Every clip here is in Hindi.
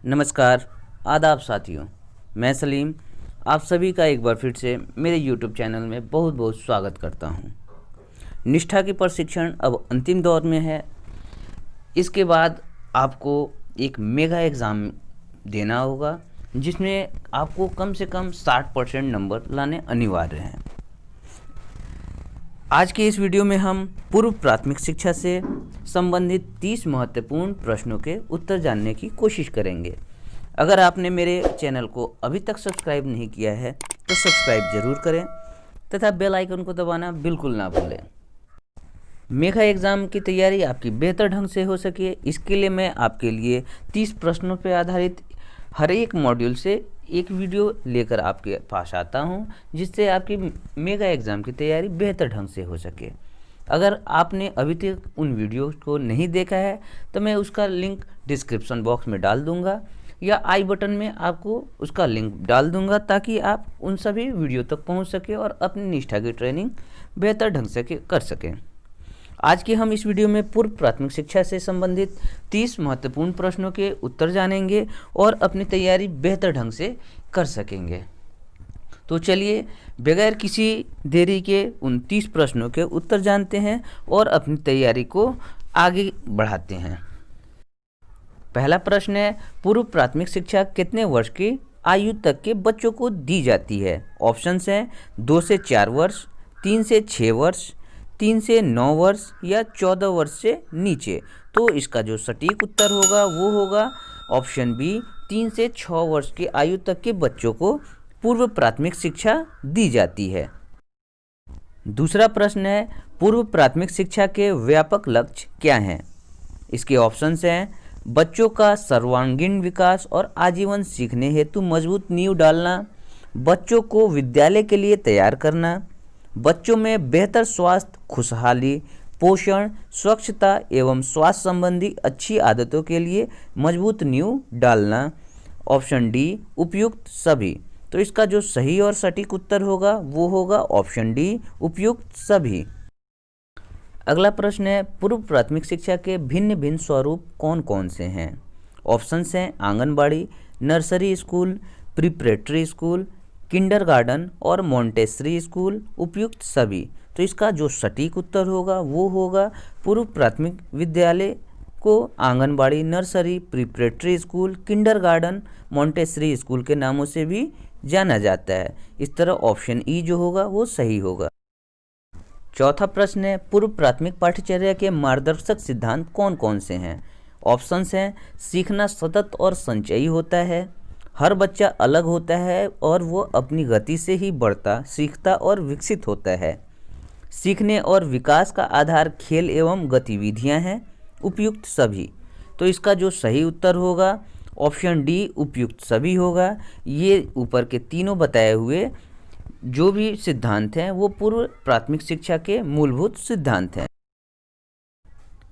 नमस्कार, आदाब साथियों। मैं सलीम आप सभी का एक बार फिर से मेरे YouTube चैनल में बहुत बहुत स्वागत करता हूं। निष्ठा की प्रशिक्षण अब अंतिम दौर में है। इसके बाद आपको एक मेगा एग्ज़ाम देना होगा जिसमें आपको कम से कम 60% नंबर लाने अनिवार्य हैं। आज के इस वीडियो में हम पूर्व प्राथमिक शिक्षा से संबंधित 30 महत्वपूर्ण प्रश्नों के उत्तर जानने की कोशिश करेंगे। अगर आपने मेरे चैनल को अभी तक सब्सक्राइब नहीं किया है तो सब्सक्राइब जरूर करें तथा बेल आइकन को दबाना बिल्कुल ना भूलें। मेगा एग्ज़ाम की तैयारी आपकी बेहतर ढंग से हो सके, इसके लिए मैं आपके लिए 30 प्रश्नों पर आधारित हर एक मॉड्यूल से एक वीडियो लेकर आपके पास आता हूं, जिससे आपकी मेगा एग्ज़ाम की तैयारी बेहतर ढंग से हो सके। अगर आपने अभी तक उन वीडियो को नहीं देखा है तो मैं उसका लिंक डिस्क्रिप्शन बॉक्स में डाल दूंगा या आई बटन में आपको उसका लिंक डाल दूंगा, ताकि आप उन सभी वीडियो तक पहुंच सके और अपनी निष्ठा की ट्रेनिंग बेहतर ढंग से कर सकें। आज के हम इस वीडियो में पूर्व प्राथमिक शिक्षा से संबंधित 30 महत्वपूर्ण प्रश्नों के उत्तर जानेंगे और अपनी तैयारी बेहतर ढंग से कर सकेंगे। तो चलिए बगैर किसी देरी के उन 30 प्रश्नों के उत्तर जानते हैं और अपनी तैयारी को आगे बढ़ाते हैं। पहला प्रश्न है, पूर्व प्राथमिक शिक्षा कितने वर्ष की आयु तक के बच्चों को दी जाती है? ऑप्शंस हैं 2 से 4 वर्ष, 3 से 6 वर्ष, 3 से 9 वर्ष या 14 वर्ष से नीचे। तो इसका जो सटीक उत्तर होगा वो होगा ऑप्शन बी, 3 से 6 वर्ष की आयु तक के बच्चों को पूर्व प्राथमिक शिक्षा दी जाती है। दूसरा प्रश्न है, पूर्व प्राथमिक शिक्षा के व्यापक लक्ष्य क्या हैं? इसके ऑप्शंस हैं बच्चों का सर्वांगीण विकास और आजीवन सीखने हेतु मजबूत नींव डालना, बच्चों को विद्यालय के लिए तैयार करना, बच्चों में बेहतर स्वास्थ्य, खुशहाली, पोषण, स्वच्छता एवं स्वास्थ्य संबंधी अच्छी आदतों के लिए मजबूत नींव डालना। ऑप्शन डी, उपयुक्त सभी। तो इसका जो सही और सटीक उत्तर होगा वो होगा ऑप्शन डी, उपयुक्त सभी। अगला प्रश्न है, पूर्व प्राथमिक शिक्षा के भिन्न भिन्न स्वरूप कौन कौन से हैं? ऑप्शंस हैं anganwadi, nursery school, preparatory school, kindergarten और मॉन्टेसरी स्कूल, उपयुक्त सभी। तो इसका जो सटीक उत्तर होगा वो होगा पूर्व प्राथमिक विद्यालय को anganwadi, nursery, preparatory school, kindergarten, Montessori school के नामों से भी जाना जाता है। इस तरह ऑप्शन ई जो होगा वो सही होगा। चौथा प्रश्न है, पूर्व प्राथमिक पाठ्यचर्या के मार्गदर्शक सिद्धांत कौन कौन से हैं? ऑप्शंस हैं सीखना सतत और संचयी होता है, हर बच्चा अलग होता है और वो अपनी गति से ही बढ़ता, सीखता और विकसित होता है, सीखने और विकास का आधार खेल एवं गतिविधियां हैं, उपयुक्त सभी। तो इसका जो सही उत्तर होगा ऑप्शन डी, उपयुक्त सभी होगा। ये ऊपर के तीनों बताए हुए जो भी सिद्धांत हैं वो पूर्व प्राथमिक शिक्षा के मूलभूत सिद्धांत हैं।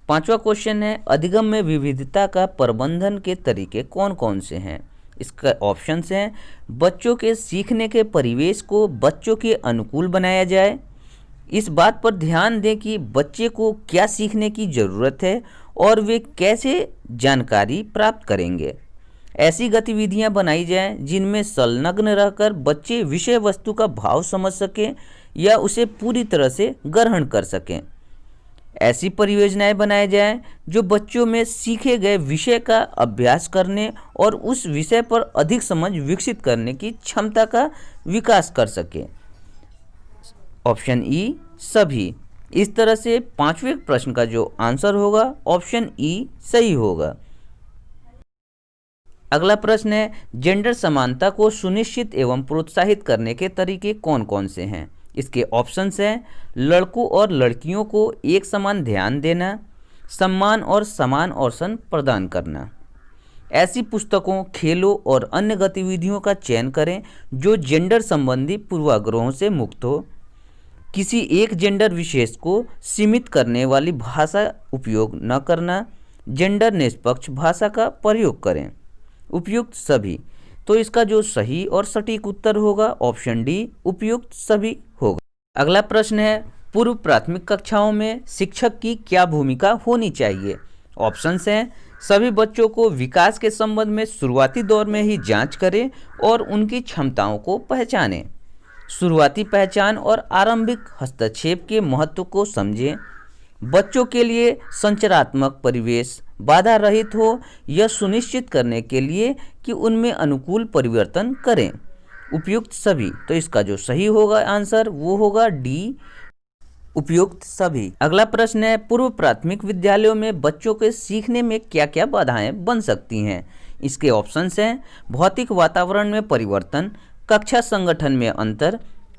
पांचवा क्वेश्चन है, अधिगम में विविधता का प्रबंधन के तरीके कौन कौन से हैं? इसका ऑप्शंस हैं बच्चों के सीखने के परिवेश को बच्चों के अनुकूल बनाया जाए, इस बात पर ध्यान दें कि बच्चे को क्या सीखने की ज़रूरत है और वे कैसे जानकारी प्राप्त करेंगे, ऐसी गतिविधियां बनाई जाएं जिनमें संलग्न रहकर बच्चे विषय वस्तु का भाव समझ सकें या उसे पूरी तरह से ग्रहण कर सकें, ऐसी परियोजनाएं बनाए जाएं जो बच्चों में सीखे गए विषय का अभ्यास करने और उस विषय पर अधिक समझ विकसित करने की क्षमता का विकास कर सके। ऑप्शन ई, सभी। इस तरह से पांचवें प्रश्न का जो आंसर होगा ऑप्शन ई सही होगा। अगला प्रश्न है, जेंडर समानता को सुनिश्चित एवं प्रोत्साहित करने के तरीके कौन कौन से हैं? इसके ऑप्शंस हैं लड़कों और लड़कियों को एक समान ध्यान देना, सम्मान और समान अवसर प्रदान करना, ऐसी पुस्तकों, खेलों और अन्य गतिविधियों का चयन करें जो जेंडर संबंधी पूर्वाग्रहों से मुक्त हो, किसी एक जेंडर विशेष को सीमित करने वाली भाषा उपयोग न करना, जेंडर निष्पक्ष भाषा का प्रयोग करें, उपयुक्त सभी। तो इसका जो सही और सटीक उत्तर होगा ऑप्शन डी, उपयुक्त सभी होगा। अगला प्रश्न है, पूर्व प्राथमिक कक्षाओं में शिक्षक की क्या भूमिका होनी चाहिए? ऑप्शंस हैं सभी बच्चों को विकास के संबंध में शुरुआती दौर में ही जांच करें और उनकी क्षमताओं को पहचानें। शुरुआती पहचान और आरंभिक हस्तक्षेप के महत्व को समझें। बच्चों के लिए संरचनात्मक परिवेश बाधा रहित हो, यह सुनिश्चित करने के लिए कि उनमें अनुकूल परिवर्तन करें। उपयुक्त सभी, तो इसका जो सही होगा आंसर वो होगा डी, उपयुक्त सभी। अगला प्रश्न है, पूर्व प्राथमिक विद्यालयों में बच्चों के सीखने में क्या क्या बाधाएं बन सकती हैं? इसके ऑप्शंस हैं भौतिक वातावरण में परिवर्तन, कक्षा संगठन में अंतर,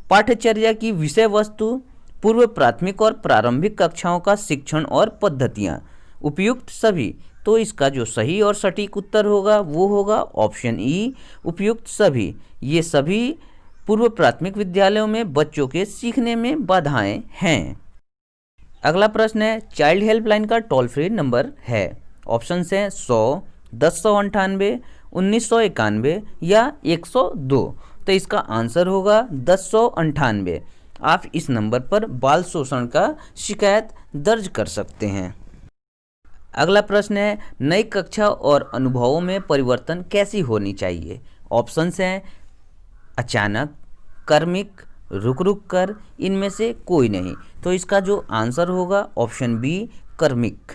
पाठ्यचर्या की विषय वस्तु, पूर्व प्राथमिक और प्रारंभिक कक्षाओं का शिक्षण और पद्धतियां। उपयुक्त सभी, तो इसका जो सही और सटीक उत्तर होगा वो होगा ऑप्शन ई, उपयुक्त सभी। ये सभी पूर्व प्राथमिक विद्यालयों में बच्चों के सीखने में बाधाएं हैं। अगला प्रश्न है, चाइल्ड हेल्पलाइन का टोल फ्री नंबर है। ऑप्शंस हैं 100, 1098, 1991 या 102। तो इसका आंसर होगा 1098। आप इस नंबर पर बाल शोषण का शिकायत दर्ज कर सकते हैं। अगला प्रश्न है, नई कक्षा और अनुभवों में परिवर्तन कैसी होनी चाहिए? ऑप्शंस हैं अचानक, क्रमिक, रुक रुक कर, इनमें से कोई नहीं। तो इसका जो आंसर होगा ऑप्शन बी, क्रमिक।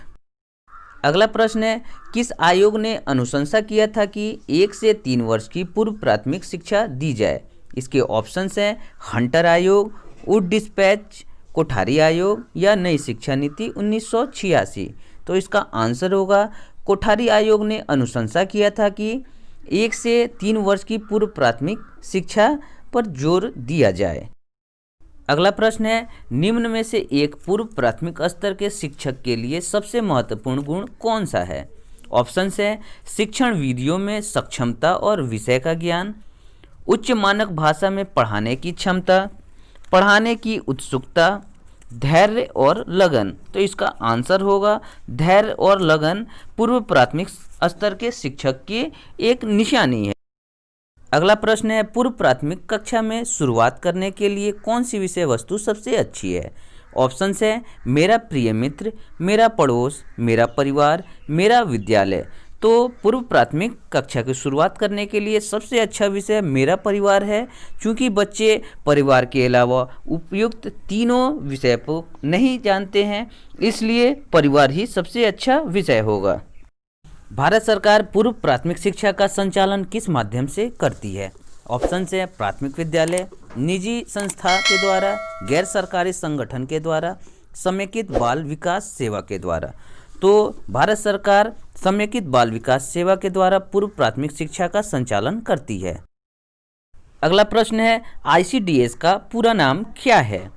अगला प्रश्न है, किस आयोग ने अनुशंसा किया था कि 1 से 3 वर्ष की पूर्व प्राथमिक शिक्षा दी जाए? इसके ऑप्शंस हैं हंटर आयोग, वुड डिस्पैच, कोठारी आयोग या नई शिक्षा नीति 1986। तो इसका आंसर होगा कोठारी आयोग ने अनुशंसा किया था कि 1 से 3 वर्ष की पूर्व प्राथमिक शिक्षा पर जोर दिया जाए। अगला प्रश्न है, निम्न में से एक पूर्व प्राथमिक स्तर के शिक्षक के लिए सबसे महत्वपूर्ण गुण कौन सा है? ऑप्शंस है शिक्षण विधियों में सक्षमता और विषय का ज्ञान, उच्च मानक भाषा में पढ़ाने की क्षमता, पढ़ाने की उत्सुकता, धैर्य और लगन। तो इसका आंसर होगा धैर्य और लगन पूर्व प्राथमिक स्तर के शिक्षक की एक निशानी है। अगला प्रश्न है, पूर्व प्राथमिक कक्षा में शुरुआत करने के लिए कौन सी विषय वस्तु सबसे अच्छी है? ऑप्शंस है मेरा प्रिय मित्र, मेरा पड़ोस, मेरा परिवार, मेरा विद्यालय। तो पूर्व प्राथमिक कक्षा की शुरुआत करने के लिए सबसे अच्छा विषय मेरा परिवार है, क्योंकि बच्चे परिवार के अलावा उपयुक्त तीनों विषय को नहीं जानते हैं, इसलिए परिवार ही सबसे अच्छा विषय होगा। भारत सरकार पूर्व प्राथमिक शिक्षा का संचालन किस माध्यम से करती है? ऑप्शन है प्राथमिक विद्यालय, निजी संस्था के द्वारा, गैर सरकारी संगठन के द्वारा, समेकित बाल विकास सेवा के द्वारा। तो भारत सरकार समेकित बाल विकास सेवा के द्वारा पूर्व प्राथमिक शिक्षा का संचालन करती है। अगला प्रश्न है, ICDS का पूरा नाम क्या है?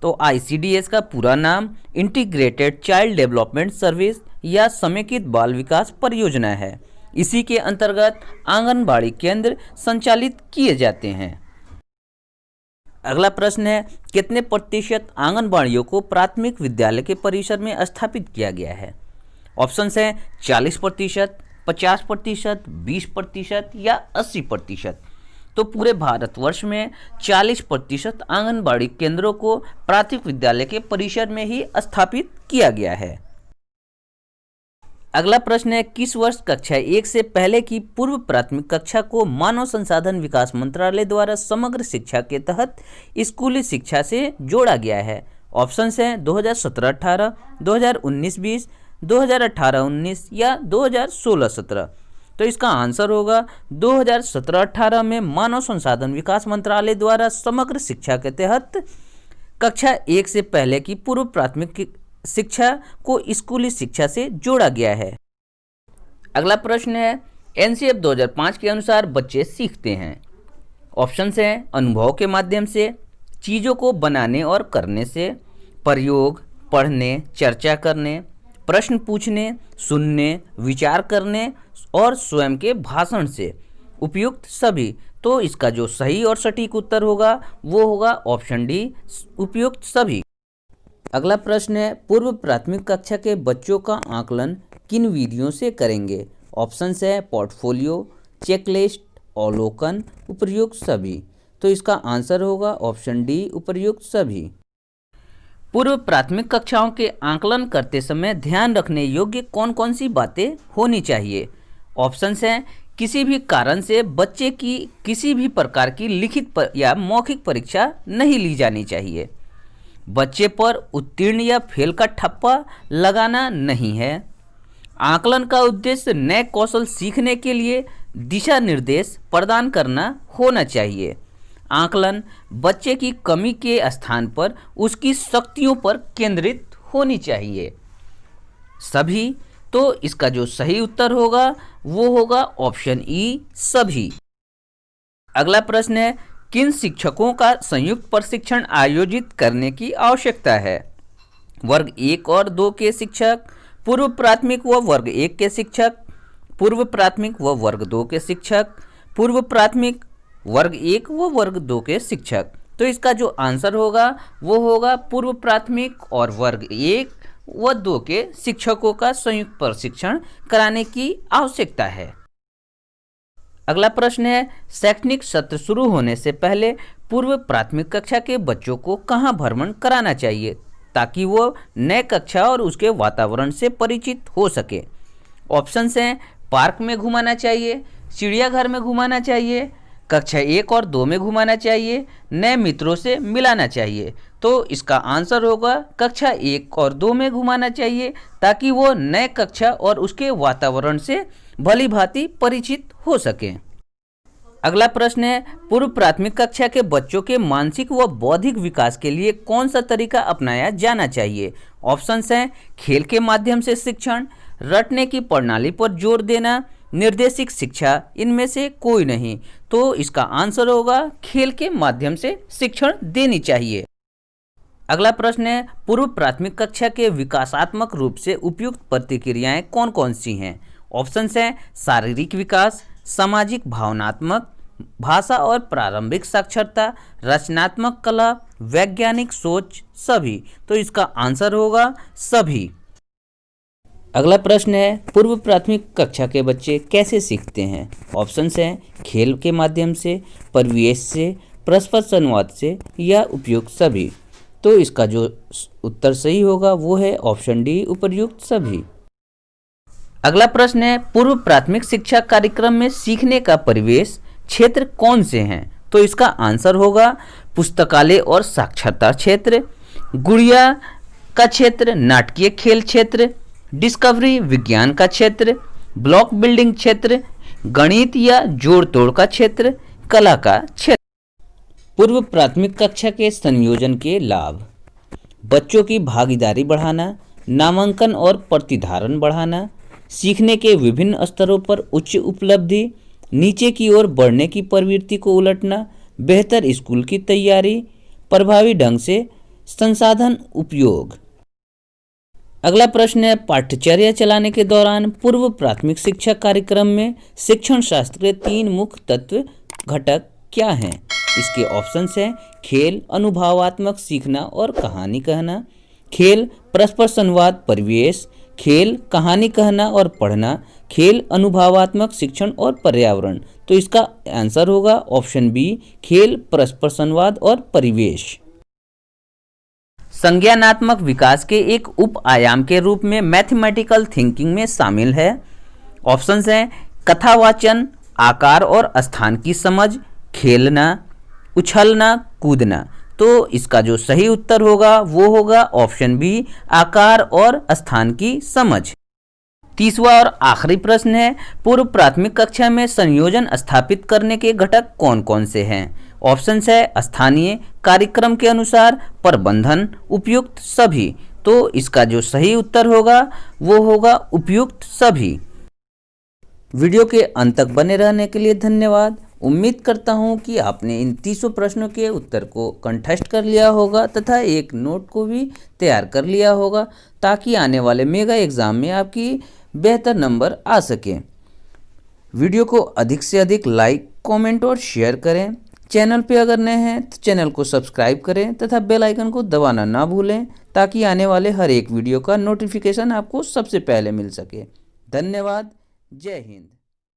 तो ICDS का पूरा नाम इंटीग्रेटेड चाइल्ड डेवलपमेंट सर्विस या समेकित बाल विकास परियोजना है। इसी के अंतर्गत आंगनबाड़ी केंद्र संचालित किए जाते हैं। अगला प्रश्न है, कितने प्रतिशत आंगनबाड़ियों को प्राथमिक विद्यालय के परिसर में स्थापित किया गया है? ऑप्शंस हैं 40%, 50%, 20% या 80%। तो पूरे भारतवर्ष में 40% आंगनबाड़ी केंद्रों को प्राथमिक विद्यालय के परिसर में ही स्थापित किया गया है। अगला प्रश्न है, किस वर्ष कक्षा 1 से पहले की पूर्व प्राथमिक कक्षा को मानव संसाधन विकास मंत्रालय द्वारा समग्र शिक्षा के तहत स्कूली शिक्षा से जोड़ा गया है? ऑप्शंस हैं 2017-18, 2019-20, 2018-19 या 2016-17। तो इसका आंसर होगा 2017-18 में मानव संसाधन विकास मंत्रालय द्वारा समग्र शिक्षा के तहत कक्षा 1 से पहले की पूर्व प्राथमिक शिक्षा को स्कूली शिक्षा से जोड़ा गया है। अगला प्रश्न है, NCF 2005 के अनुसार बच्चे सीखते हैं। ऑप्शंस हैं अनुभव के माध्यम से, चीज़ों को बनाने और करने से, प्रयोग, पढ़ने, चर्चा करने, प्रश्न पूछने, सुनने, विचार करने और स्वयं के भाषण से। उपयुक्त सभी। तो इसका जो सही और सटीक उत्तर होगा वो होगा ऑप्शन डी, उपयुक्त सभी। अगला प्रश्न है, पूर्व प्राथमिक कक्षा के बच्चों का आकलन किन विधियों से करेंगे? ऑप्शंस है पोर्टफोलियो, चेकलिस्ट, अवलोकन, उपर्युक्त सभी। तो इसका आंसर होगा ऑप्शन डी, उपर्युक्त सभी। पूर्व प्राथमिक कक्षाओं के आकलन करते समय ध्यान रखने योग्य कौन कौन सी बातें होनी चाहिए? ऑप्शंस हैं, किसी भी कारण से बच्चे की किसी भी प्रकार की लिखित या मौखिक परीक्षा नहीं ली जानी चाहिए। बच्चे पर उत्तीर्ण या फेल का ठप्पा लगाना नहीं है। आकलन का उद्देश्य नए कौशल सीखने के लिए दिशा निर्देश प्रदान करना होना चाहिए। आकलन बच्चे की कमी के स्थान पर उसकी शक्तियों पर केंद्रित होनी चाहिए। सभी, तो इसका जो सही उत्तर होगा वो होगा ऑप्शन ई, सभी। अगला प्रश्न है, किन शिक्षकों का संयुक्त प्रशिक्षण आयोजित करने की आवश्यकता है? वर्ग 1 और 2 के शिक्षक, पूर्व प्राथमिक व वर्ग 1 के शिक्षक, पूर्व प्राथमिक व वर्ग 2 के शिक्षक, पूर्व प्राथमिक वर्ग 1 व वर्ग 2 के शिक्षक। तो इसका जो आंसर होगा वो होगा पूर्व प्राथमिक और वर्ग 1 व 2 के शिक्षकों का संयुक्त प्रशिक्षण कराने की आवश्यकता है। अगला प्रश्न है, शैक्षणिक सत्र शुरू होने से पहले पूर्व प्राथमिक कक्षा के बच्चों को कहाँ भ्रमण कराना चाहिए ताकि वो नए कक्षा और उसके वातावरण से परिचित हो सके? ऑप्शंस हैं, पार्क में घुमाना चाहिए, चिड़ियाघर में घुमाना चाहिए, कक्षा 1 और 2 में घुमाना चाहिए, नए मित्रों से मिलाना चाहिए। तो इसका आंसर होगा कक्षा 1 और 2 में घुमाना चाहिए ताकि वो नए कक्षा और उसके वातावरण से भली भांति परिचित हो सके। अगला प्रश्न है, पूर्व प्राथमिक कक्षा के बच्चों के मानसिक व बौद्धिक विकास के लिए कौन सा तरीका अपनाया जाना चाहिए? ऑप्शंस हैं, खेल के माध्यम से शिक्षण, रटने की प्रणाली पर जोर देना, निर्देशिक शिक्षा, इनमें से कोई नहीं। तो इसका आंसर होगा खेल के माध्यम से शिक्षण देनी चाहिए। अगला प्रश्न है, पूर्व प्राथमिक कक्षा के विकासात्मक रूप से उपयुक्त प्रतिक्रियाएं कौन कौन सी हैं? ऑप्शंस हैं, शारीरिक विकास, सामाजिक भावनात्मक, भाषा और प्रारंभिक साक्षरता, रचनात्मक कला, वैज्ञानिक सोच, सभी। तो इसका आंसर होगा सभी। अगला प्रश्न है, पूर्व प्राथमिक कक्षा के बच्चे कैसे सीखते हैं? ऑप्शंस हैं, खेल के माध्यम से, परिवेश से, परस्पर संवाद से या उपयुक्त सभी। तो इसका जो उत्तर सही होगा वो है ऑप्शन डी, उपर्युक्त सभी। अगला प्रश्न है, पूर्व प्राथमिक शिक्षा कार्यक्रम में सीखने का परिवेश क्षेत्र कौन से हैं? तो इसका आंसर होगा पुस्तकालय और साक्षरता क्षेत्र, गुड़िया का क्षेत्र, नाटकीय खेल क्षेत्र, डिस्कवरी विज्ञान का क्षेत्र, ब्लॉक बिल्डिंग क्षेत्र, गणित या जोड़ तोड़ का क्षेत्र, कला का क्षेत्र। पूर्व प्राथमिक कक्षा के संयोजन के लाभ: बच्चों की भागीदारी बढ़ाना, नामांकन और प्रतिधारण बढ़ाना, सीखने के विभिन्न स्तरों पर उच्च उपलब्धि, नीचे की ओर बढ़ने की प्रवृत्ति को उलटना, बेहतर स्कूल की तैयारी, प्रभावी ढंग से संसाधन उपयोग। अगला प्रश्न है, पाठ्यचर्या चलाने के दौरान पूर्व प्राथमिक शिक्षा कार्यक्रम में शिक्षण शास्त्र के 3 मुख्य तत्व घटक क्या हैं? इसके ऑप्शंस हैं, खेल, अनुभवात्मक सीखना और कहानी कहना, खेल, परस्पर संवाद परिवेश, खेल, कहानी कहना और पढ़ना, खेल, अनुभवात्मक शिक्षण और पर्यावरण। तो इसका आंसर होगा ऑप्शन बी, खेल, परस्पर संवाद और परिवेश। संज्ञानात्मक विकास के एक उप आयाम के रूप में मैथमेटिकल थिंकिंग में शामिल है। ऑप्शंस हैं, कथावाचन, आकार और स्थान की समझ, खेलना, उछलना, कूदना। तो इसका जो सही उत्तर होगा वो होगा ऑप्शन बी, आकार और स्थान की समझ। तीसरा और आखिरी प्रश्न है, पूर्व प्राथमिक कक्षा में संयोजन स्थापित करने के घटक कौन कौन से हैं? ऑप्शंस है, स्थानीय, कार्यक्रम के अनुसार, प्रबंधन, उपयुक्त सभी। तो इसका जो सही उत्तर होगा वो होगा उपयुक्त सभी। वीडियो के अंत तक बने रहने के लिए धन्यवाद। उम्मीद करता हूं कि आपने इन 300 प्रश्नों के उत्तर को कंठस्थ कर लिया होगा तथा एक नोट को भी तैयार कर लिया होगा ताकि आने वाले मेगा एग्जाम में आपकी बेहतर नंबर आ सके। वीडियो को अधिक से अधिक लाइक, कमेंट और शेयर करें। चैनल पे अगर नए हैं तो चैनल को सब्सक्राइब करें तथा बेल आइकन को दबाना ना भूलें ताकि आने वाले हर एक वीडियो का नोटिफिकेशन आपको सबसे पहले मिल सके। धन्यवाद। जय हिंद।